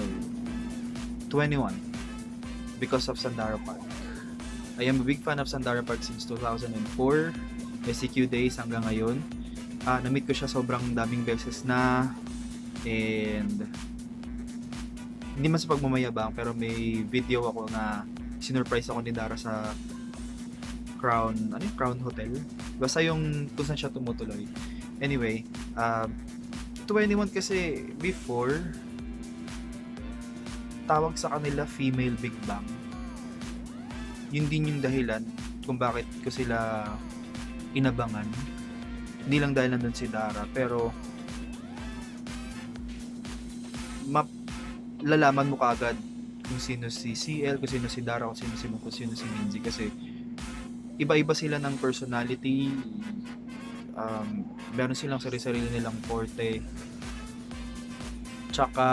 tumutuloy? 21 because of Sandara Park. I am a big fan of Sandara Park since 2004, SCQ days hanggang ngayon. Na-meet ko siya sobrang daming beses na, and hindi man sa pagmamayabang, pero may video ako na sinurprise ako ni Dara sa Crown Hotel. Basta yung kung saan siya tumutuloy. Anyway, 21 kasi before, tawag sa kanila female Big Bang. Yun din yung dahilan kung bakit ko sila inabangan. Hindi lang dahil nandun si Dara, pero lalaman mo kaagad kung sino si CL, kung sino si Dara, kung sino si Minzy, kasi iba-iba sila ng personality. Meron silang sarili nilang forte, tsaka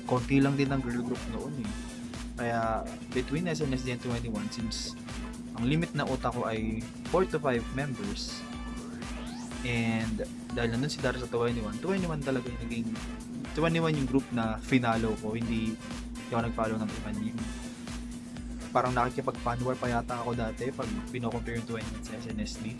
konti lang din ang girl group noon eh. Kaya between SNSD and 21, since ang limit na utak ko ay 4 to 5 members, and dahil nandun si Dara sa 21 talaga yung naging 21 yung group na finalo ko. Hindi ako nag-follow ng iba. Parang nakikipag-fan war pa yata ako dati pag pino-compare yung 21 sa SNSD.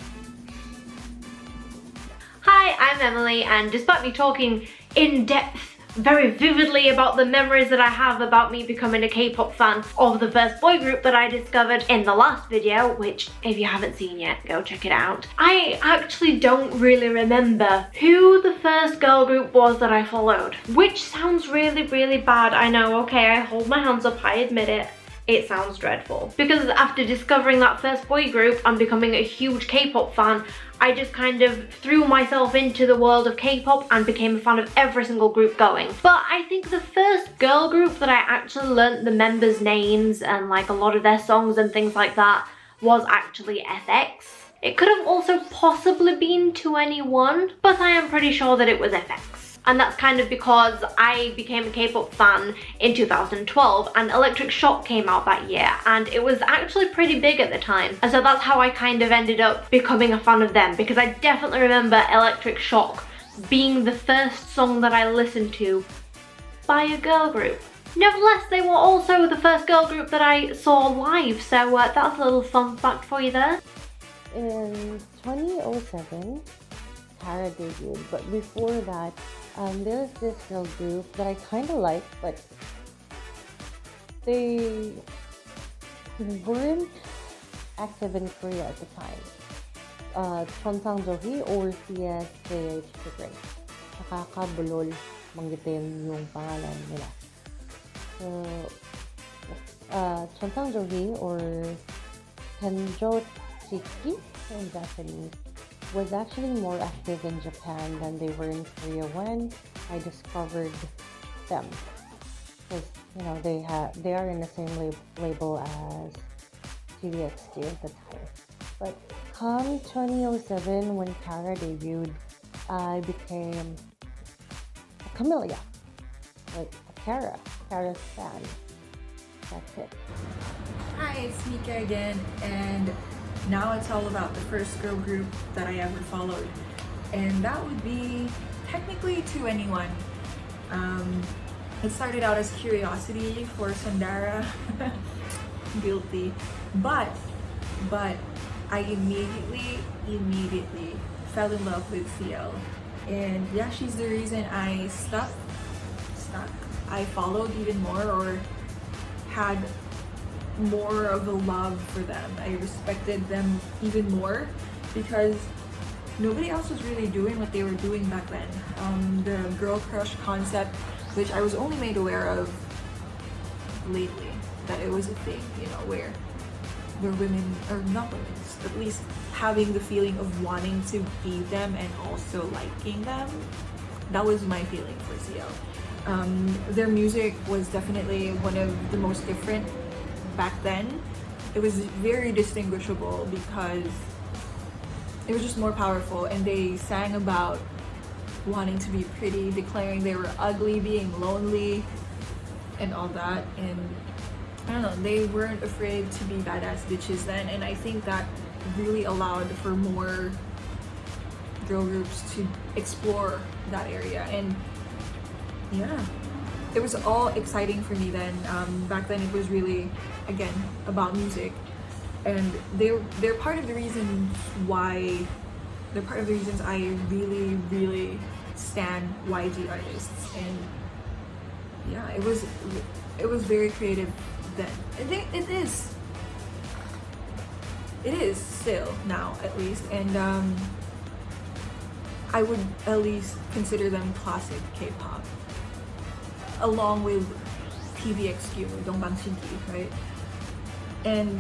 Hi, I'm Emily, and despite me talking in depth very vividly about the memories that I have about me becoming a K-pop fan of the first boy group that I discovered in the last video, which if you haven't seen yet, go check it out. I actually don't really remember who the first girl group was that I followed, which sounds really bad. I know, okay, I hold my hands up, I admit it. It sounds dreadful. Because after discovering that first boy group and becoming a huge K-pop fan, I just kind of threw myself into the world of K-pop and became a fan of every single group going. But I think the first girl group that I actually learnt the members' names and like a lot of their songs and things like that was actually FX. It could have also possibly been 2NE1, but I am pretty sure that it was FX. And that's kind of because I became a K-pop fan in 2012 and Electric Shock came out that year, and it was actually pretty big at the time. And so that's how I kind of ended up becoming a fan of them, because I definitely remember Electric Shock being the first song that I listened to by a girl group. Nevertheless, they were also the first girl group that I saw live, so that's a little fun fact for you there. In 2007, Tara debuted, but before that, there's this girl group that I kind of like, but they weren't active in Korea at the time. Chonsangjogi or CSJH Brit. Nakakabulol manggitin yung pangalan nila. So, Chonsangjogi or Tenjo Chiki in Japanese was actually more active in Japan than they were in Korea when I discovered them. Because, you know, they are in the same label as TVXQ at the time. But come 2007, when Kara debuted, I became a Camellia, like a Kara's fan. That's it. Hi, it's Micqua again, and now it's all about the first girl group that I ever followed, and that would be technically 2NE1. It started out as curiosity for Sandara, guilty, but I immediately fell in love with CL, and yeah, she's the reason I I followed even more, or had more of a love for them. I respected them even more because nobody else was really doing what they were doing back then. The girl crush concept, which I was only made aware of lately, that it was a thing, you know, where women, or not women, at least having the feeling of wanting to be them and also liking them. That was my feeling for CL. Their music was definitely one of the most different back then. It was very distinguishable because it was just more powerful, and they sang about wanting to be pretty, declaring they were ugly, being lonely, and all that. And I don't know, they weren't afraid to be badass bitches then, and I think that really allowed for more girl groups to explore that area. And yeah, it was all exciting for me then. Back then, it was really, again, about music, and they're part of the reasons why. They're part of the reasons I really, really stan YG artists, and yeah, it was very creative then. I think it is still now, at least, and I would at least consider them classic K-pop, along with PBXQ, Dongbang Shinki, right? And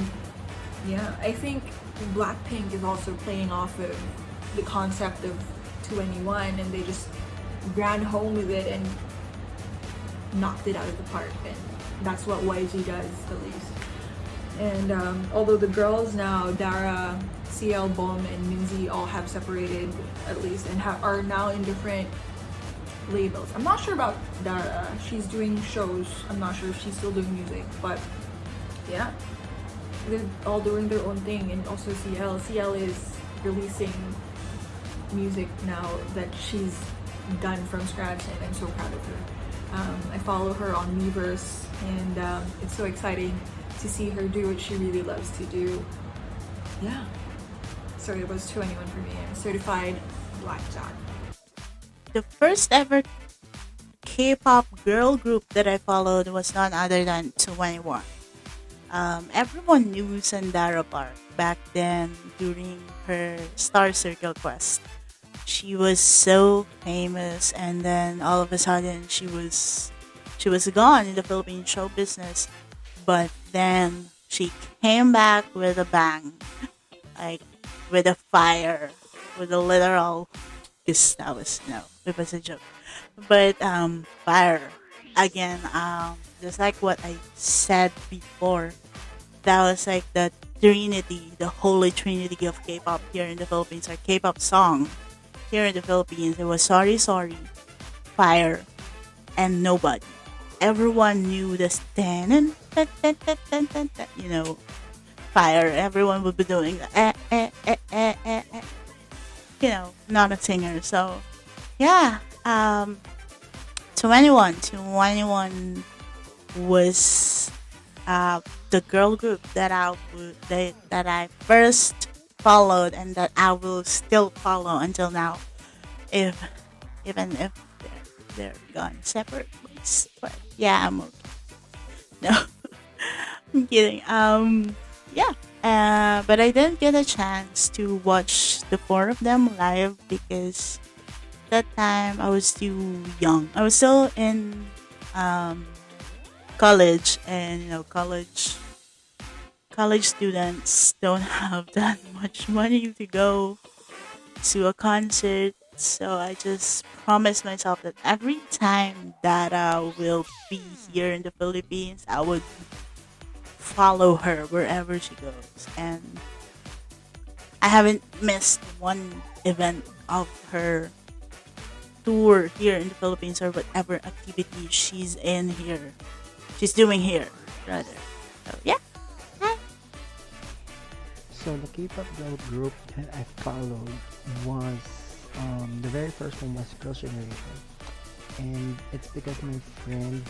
yeah, I think Blackpink is also playing off of the concept of 2NE1, and they just ran home with it and knocked it out of the park, and that's what YG does, at least. And although the girls now, Dara, CL, Bom, and Minzy all have separated, at least, and are now in different labels. I'm not sure about Dara. She's doing shows. I'm not sure if she's still doing music, but yeah, they're all doing their own thing. And also CL. CL is releasing music now that she's done from scratch, and I'm so proud of her. I follow her on Weverse, and it's so exciting to see her do what she really loves to do. Yeah. So it was 2NE1 for me. I'm certified Black Jack. The first ever K-pop girl group that I followed was none other than 2NE1. Everyone knew Sandara Park back then during her Star Circle quest. She was so famous, and then all of a sudden she was gone in the Philippine show business. But then she came back with a bang, like with a fire, with a literal. Because that was it was a joke, but fire again. Just like what I said before, that was like the Trinity, the holy Trinity of K-pop here in the Philippines, or K-pop song here in the Philippines. It was Sorry Sorry, Fire, and Nobody. Everyone knew the stand, Fire. Everyone would be doing the not a singer. So yeah, 2NE1 was the girl group that I first followed, and that I will still follow until now, even if they're gone separate ways. But yeah, I'm okay. No, I'm kidding. But I didn't get a chance to watch the four of them live because that time I was too young. I was still in college, and college students don't have that much money to go to a concert. So I just promised myself that every time that I will be here in the Philippines, I would follow her wherever she goes. And I haven't missed one event of her tour here in the Philippines, or whatever activity she's doing here, rather. So yeah. Hi. So the K-pop girl group that I followed was the very first one was Girls' Generation, and it's because my friend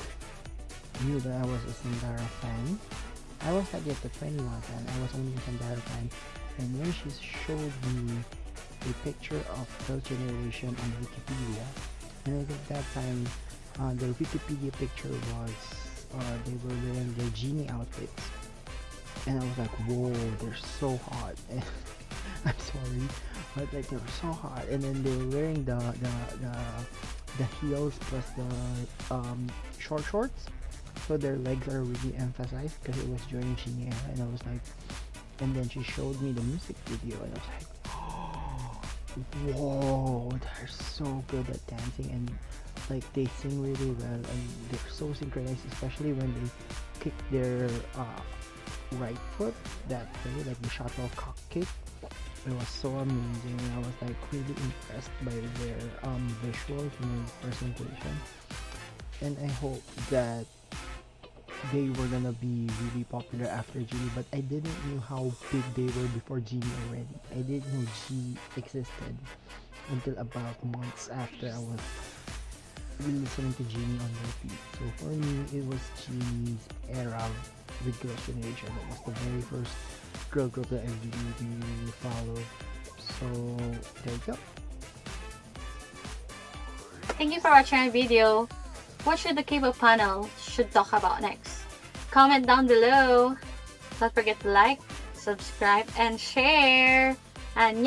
knew that I was a Sandara fan. I was not yet a 2NE1 fan, I was only a Sandara fan, and when she showed me a picture of Girls' Generation on Wikipedia, and I think that time the Wikipedia picture was they were wearing their genie outfits, and I was like, whoa, they're so hot. And I'm sorry, but like they were so hot, and then they were wearing the heels plus the shorts, so their legs are really emphasized because it was during Genie era. And I was like, and then she showed me the music video, and I was like, oh, whoa, they're so good at dancing, and like they sing really well, and they're so synchronized, especially when they kick their right foot that way, like the shuttlecock kick. It was so amazing, and I was like really impressed by their visuals and presentation. And I hope that they were gonna be really popular after Genie, but I didn't know how big they were before Genie already. I didn't know G existed until about months after I was been listening to Genie on repeat. So for me, it was Genie's era with Girls' Generation. That was the very first girl group that I really followed. So there you go. Thank you for watching our video. What should the Kpop panel should talk about next? Comment down below. Don't forget to like, subscribe, and share. Annyeong!